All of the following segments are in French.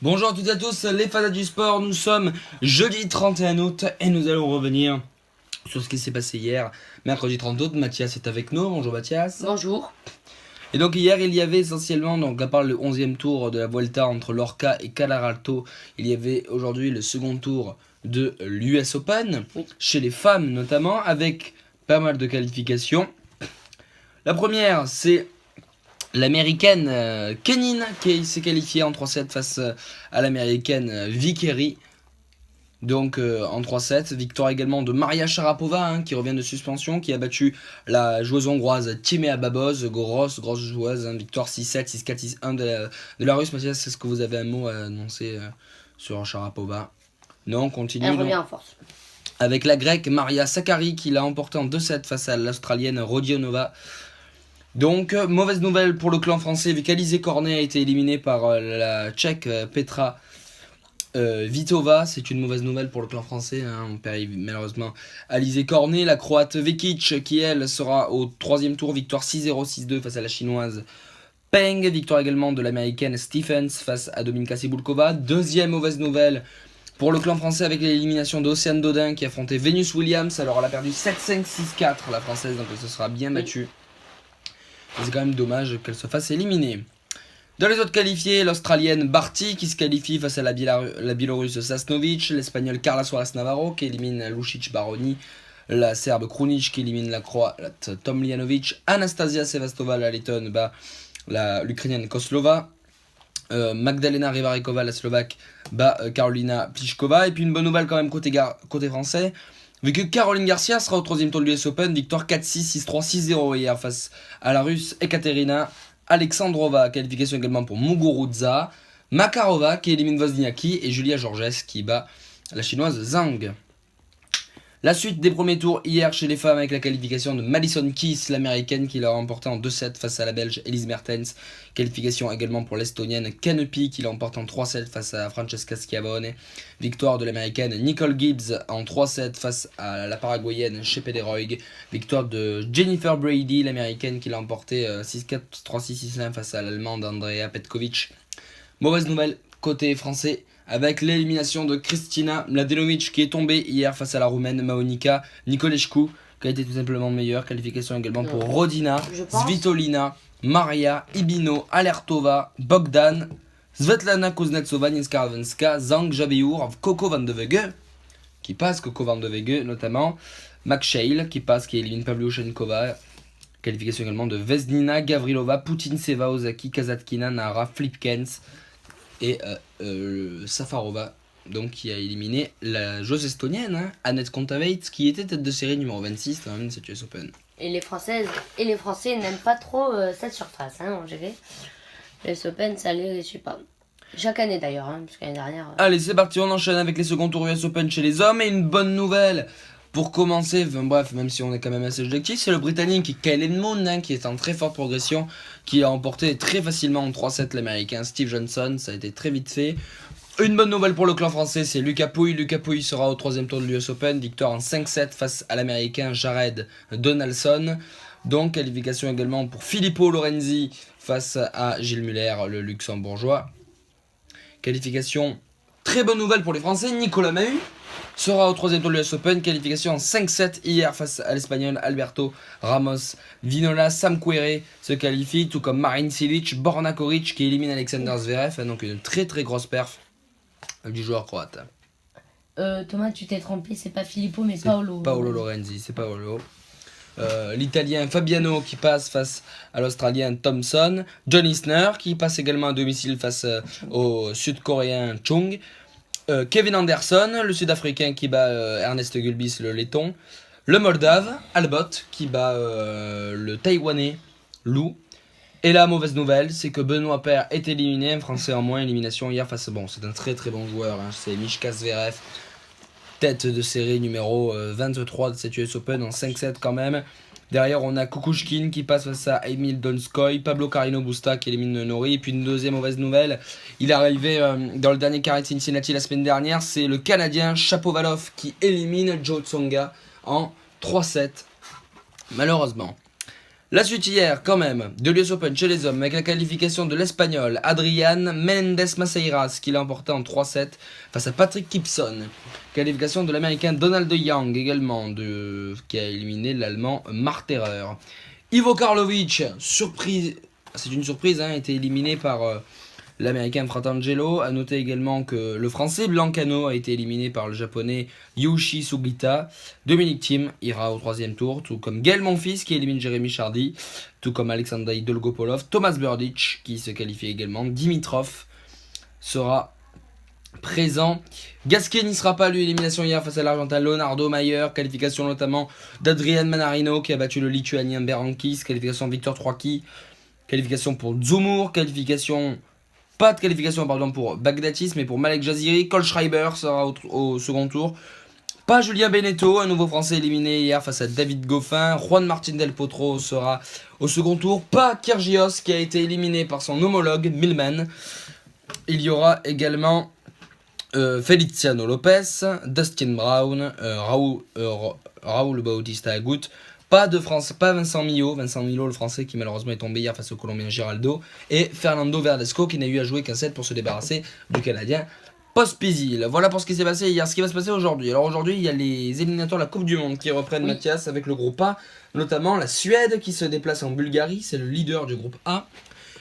Bonjour à toutes et à tous, les fans du sport, nous sommes jeudi 31 août et nous allons revenir sur ce qui s'est passé hier, mercredi 30 août. Mathias est avec nous, bonjour Mathias. Bonjour. Et donc hier il y avait essentiellement, donc à part le 11e tour de la Vuelta entre Lorca et Calaralto, il y avait aujourd'hui le second tour de l'US Open, chez les femmes notamment, avec pas mal de qualifications. La première c'est l'américaine Kenin qui s'est qualifiée en 3-7 face à l'américaine Vickeri. Donc en 3-7, victoire également de Maria Sharapova qui revient de suspension, qui a battu la joueuse hongroise Timea Babos, grosse joueuse, victoire 6-7, 6-4, 6-1 de la russe. Mathias, est-ce que vous avez un mot à annoncer sur Sharapova? Non, on continue. Elle revient en force. Avec la grecque Maria Sakkari qui l'a emporté en 2-7 face à l'australienne Rodionova. Donc, mauvaise nouvelle pour le clan français, vu qu'Alizé Cornet a été éliminée par la tchèque Petra Vitova. C'est une mauvaise nouvelle pour le clan français, on perd malheureusement Alizé Cornet. La croate Vekic qui elle sera au 3e tour, victoire 6-0, 6-2 face à la chinoise Peng. Victoire également de l'américaine Stephens face à Dominika Cibulkova. Deuxième mauvaise nouvelle pour le clan français avec l'élimination d'Océane Dodin qui affrontait Venus Williams. Alors elle a perdu 7-5, 6-4 la française, donc elle se sera bien battue. C'est quand même dommage qu'elle se fasse éliminer. Dans les autres qualifiés, l'Australienne Barty qui se qualifie face à la Biélorusse Sasnovic, l'Espagnol Carla Suarez Navarro qui élimine Lucic Baroni, la Serbe Krunic qui élimine la Croate Tomljanovic, Anastasia Sevastova la Lettonne l'Ukrainienne Koslova, Magdalena Rivarikova la Slovaque Karolina Pliskova. Et puis une bonne nouvelle quand même côté français, vu que Caroline Garcia sera au 3e tour de l'US Open, victoire 4-6, 6-3, 6-0 hier face à la Russe Ekaterina Alexandrova. Qualification également pour Muguruza, Makarova qui élimine Wozniacki et Julia Georges qui bat la chinoise Zhang. La suite des premiers tours hier chez les femmes avec la qualification de Madison Keys, l'américaine qui l'a remporté en 2-7 face à la belge Elise Mertens. Qualification également pour l'estonienne Kanepi qui l'emporte en 3-7 face à Francesca Schiavone. Victoire de l'américaine Nicole Gibbs en 3-7 face à la paraguayenne Shepe de Roig. Victoire de Jennifer Brady, l'américaine qui l'a emporté 6-4, 3-6, 6-1 face à l'allemande Andrea Petkovic. Mauvaise nouvelle côté français, avec l'élimination de Kristina Mladenovic qui est tombée hier face à la roumaine Maonica Nicolescu, qui a été tout simplement meilleure. Qualification également pour Rodina, Svitolina, Maria, Ibino, Alertova, Bogdan, Svetlana Kuznetsova, Ninska Ravenska, Zhang Jabeur, Coco van de Wege, qui passe, Coco van de Wege notamment, McShale qui passe, qui élimine Pavlyuchenkova. Qualification également de Vesnina, Gavrilova, Putintseva, Ozaki, Kazatkina, Nara, Flipkens et Safarova, donc qui a éliminé la joueuse estonienne Anett Kontaveit qui était tête de série numéro 26 quand même de cette US Open. Et les Françaises et les Français n'aiment pas trop cette surface, on dirait. Les Open, ça les suit pas. Chaque année d'ailleurs, parce que l'année dernière. Allez, c'est parti, on enchaîne avec les seconds tours US Open chez les hommes. Et une bonne nouvelle pour commencer, bref, même si on est quand même assez objectif, c'est le Britannique Kellen Moon qui est en très forte progression, qui a emporté très facilement en 3-7 l'américain Steve Johnson. Ça a été très vite fait. Une bonne nouvelle pour le clan français, c'est Lucas Pouille. Lucas Pouille sera au 3e tour de l'US Open, victoire en 5-7 face à l'américain Jared Donaldson. Donc qualification également pour Filippo Lorenzi face à Gilles Muller, le luxembourgeois. Qualification, très bonne nouvelle pour les Français, Nicolas Mahut sera au 3e tour de l'US Open. Qualification en 5-7 hier face à l'Espagnol Alberto Ramos Vinola. Sam Querrey se qualifie, tout comme Marin Cilic, Borna Koric qui élimine Alexander Zverev. Donc une très grosse perf du joueur croate. Thomas, tu t'es trompé, c'est pas Filippo mais Paolo. Paolo Lorenzi, c'est Paolo. L'Italien Fabiano qui passe face à l'Australien Thompson. John Isner qui passe également à domicile face au Sud-Coréen Chung. Kevin Anderson, le Sud-Africain qui bat Ernest Gulbis, le Letton. Le Moldave, Albot, qui bat le Taïwanais, Lou. Et la mauvaise nouvelle, c'est que Benoît Paire est éliminé, un Français en moins, élimination hier face à... Bon, c'est un très bon joueur, c'est Mishka Zverev, tête de série numéro 23 de cette US Open en 5-7 quand même. Derrière, on a Kukushkin qui passe face à Emil Donskoy, Pablo Carino Busta qui élimine Nori. Et puis une deuxième mauvaise nouvelle, il est arrivé dans le dernier carré de Cincinnati la semaine dernière, c'est le Canadien Shapovalov qui élimine Joe Tsonga en 3-7, malheureusement. La suite hier, quand même, de l'US Open chez les hommes, avec la qualification de l'Espagnol Adrián Mendes Maceiras, qui l'a emporté en 3-7 face à Patrick Gibson. Qualification de l'Américain Donald Young, également, qui a éliminé l'Allemand Marterer. Ivo Karlovic, surprise, c'est une surprise, a été éliminé par l'Américain Fratangelo. A noter également que le Français Blancano a été éliminé par le Japonais Yushi Sugita. Dominic Thiem ira au 3e tour, tout comme Gaël Monfils qui élimine Jérémy Chardy, tout comme Alexandre Dolgopolov, Thomas Berdych qui se qualifie également, Dimitrov sera présent. Gasquet n'y sera pas, lui, élimination hier face à l'Argentin Leonardo Mayer, qualification notamment d'Adrian Manarino qui a battu le Lituanien Berankis, qualification Victor Troicki, qualification pour Dzumhur, pas de qualification pour Baghdatis, mais pour Malek Jaziri. Kohlschreiber sera au second tour. Pas Julien Beneteau, un nouveau français éliminé hier face à David Goffin. Juan Martín del Potro sera au second tour. Pas Kyrgios qui a été éliminé par son homologue Millman. Il y aura également Feliciano Lopez, Dustin Brown, Raúl Bautista Agut. Pas Vincent Millot le français qui malheureusement est tombé hier face au Colombien Giraldo, et Fernando Verdasco qui n'a eu à jouer qu'un set pour se débarrasser du Canadien Pospisil. Voilà pour ce qui s'est passé hier. Ce qui va se passer aujourd'hui. Alors aujourd'hui, il y a les éliminatoires de la Coupe du Monde qui reprennent, oui. Mathias, avec le groupe A, notamment la Suède qui se déplace en Bulgarie, c'est le leader du groupe A.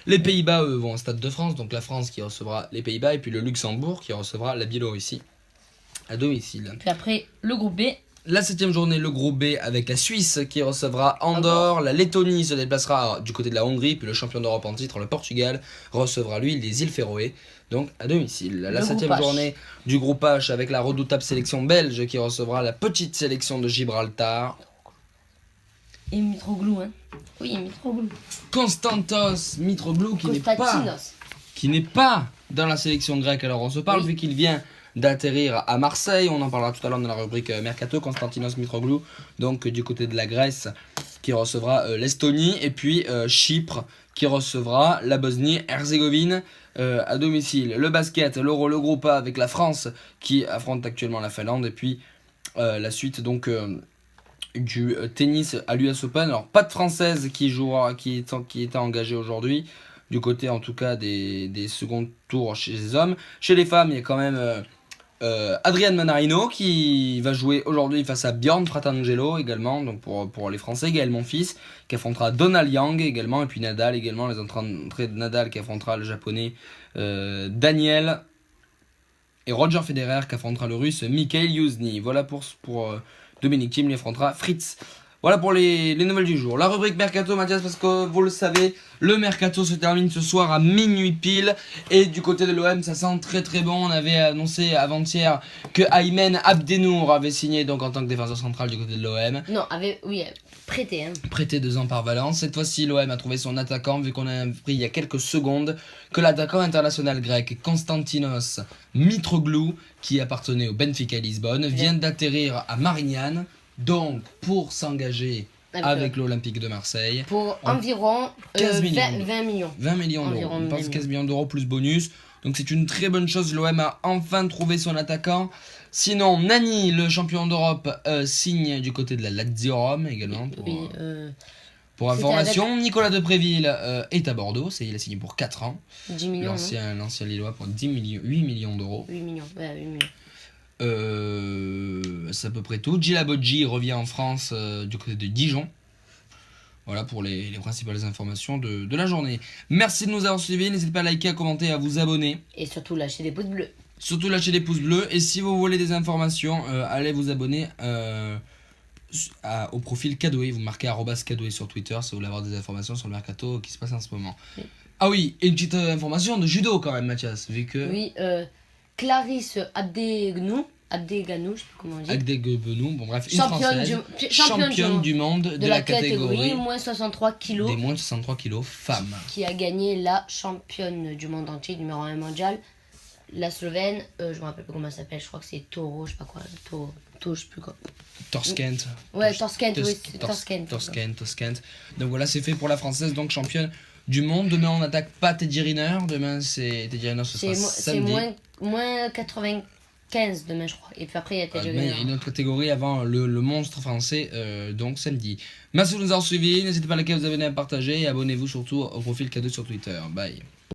Les Pays-Bas, eux, vont au Stade de France, donc la France qui recevra les Pays-Bas, et puis le Luxembourg qui recevra la Biélorussie à domicile. Puis après, le groupe B. La 7ème journée, le groupe B avec la Suisse qui recevra Andorre. La Lettonie se déplacera du côté de la Hongrie. Puis le champion d'Europe en titre, le Portugal, recevra lui les îles Féroé, donc à domicile. La 7ème journée du groupe H avec la redoutable sélection belge qui recevra la petite sélection de Gibraltar. Et Mitroglou, hein. Oui, Mitroglou. Konstantos Mitroglou qui n'est pas dans la sélection grecque. Alors on se parle, oui. Vu qu'il vient d'atterrir à Marseille, on en parlera tout à l'heure dans la rubrique Mercato. Konstantinos Mitroglou, donc du côté de la Grèce, qui recevra l'Estonie, et puis Chypre qui recevra la Bosnie-Herzégovine à domicile. Le basket, l'Euro, le groupe A avec la France qui affronte actuellement la Finlande, et puis la suite donc du tennis à l'US Open. Alors pas de française qui était engagée aujourd'hui, du côté en tout cas des seconds tours chez les hommes. Chez les femmes, il y a quand même Adrián Manarino qui va jouer aujourd'hui face à Bjorn Fratangelo également, donc pour les Français. Gaël Monfils qui affrontera Donald Yang également, et puis Nadal également, les entrées de Nadal qui affrontera le japonais Daniel, et Roger Federer qui affrontera le russe Mikhail Yuzny. Voilà pour Dominic Thiem, il affrontera Fritz. Voilà pour les nouvelles du jour. La rubrique Mercato, Mathias, parce que vous le savez, le Mercato se termine ce soir à minuit pile. Et du côté de l'OM, ça sent très très bon. On avait annoncé avant-hier que Aymen Abdenour avait signé donc en tant que défenseur central du côté de l'OM. Non, prêté. Hein. Prêté 2 ans par Valence. Cette fois-ci, l'OM a trouvé son attaquant, vu qu'on a appris il y a quelques secondes que l'attaquant international grec Konstantinos Mitroglou, qui appartenait au Benfica Lisbonne, vient d'atterrir à Marignane. Donc, pour s'engager avec l'Olympique de Marseille. Pour environ 20 millions. 20 millions d'euros. On pense 15 millions d'euros plus bonus. Donc, c'est une très bonne chose. L'OM a enfin trouvé son attaquant. Sinon, Nani, le champion d'Europe, signe du côté de la Lazio Rome également. Pour information, Nicolas Depréville est à Bordeaux. Il a signé pour 4 ans. 10 millions. L'ancien Lillois pour 8 millions d'euros. 8 millions. C'est à peu près tout. Djilabodji revient en France du côté de Dijon. Voilà pour les principales informations de la journée. Merci de nous avoir suivis. N'hésitez pas à liker, à commenter, à vous abonner. Et surtout lâcher des pouces bleus. Et si vous voulez des informations, allez vous abonner au profil Cadoué. Vous marquez @Cadoué sur Twitter si vous voulez avoir des informations sur le mercato qui se passe en ce moment. Oui. Ah oui, et une petite information de judo quand même, Mathias, vu que... Oui, Clarisse Abdeganou, je sais plus comment on dit. Abdeganou, bon bref, une Française, championne du monde de la catégorie moins 63 kilos. Des moins de 63 kilos femmes. Qui a gagné la championne du monde entier, numéro 1 mondial. La Slovène, je me rappelle plus comment elle s'appelle, je crois que c'est Toro, je sais pas quoi, je sais plus quoi. Torskent. Ouais, Torskent, oui, c'est Torskent. Donc voilà, c'est fait pour la Française, donc championne du monde. Demain, on n'attaque pas Teddy Riner. Demain, Teddy Riner, ce sera samedi. C'est moins 80 15 demain, je crois. Et puis après, il y a Demain, TGV. il y a une autre catégorie avant le monstre français, donc samedi. Merci de nous avoir suivis. N'hésitez pas à liker, vous abonner, à partager et abonnez-vous surtout au profil K2 sur Twitter. Bye.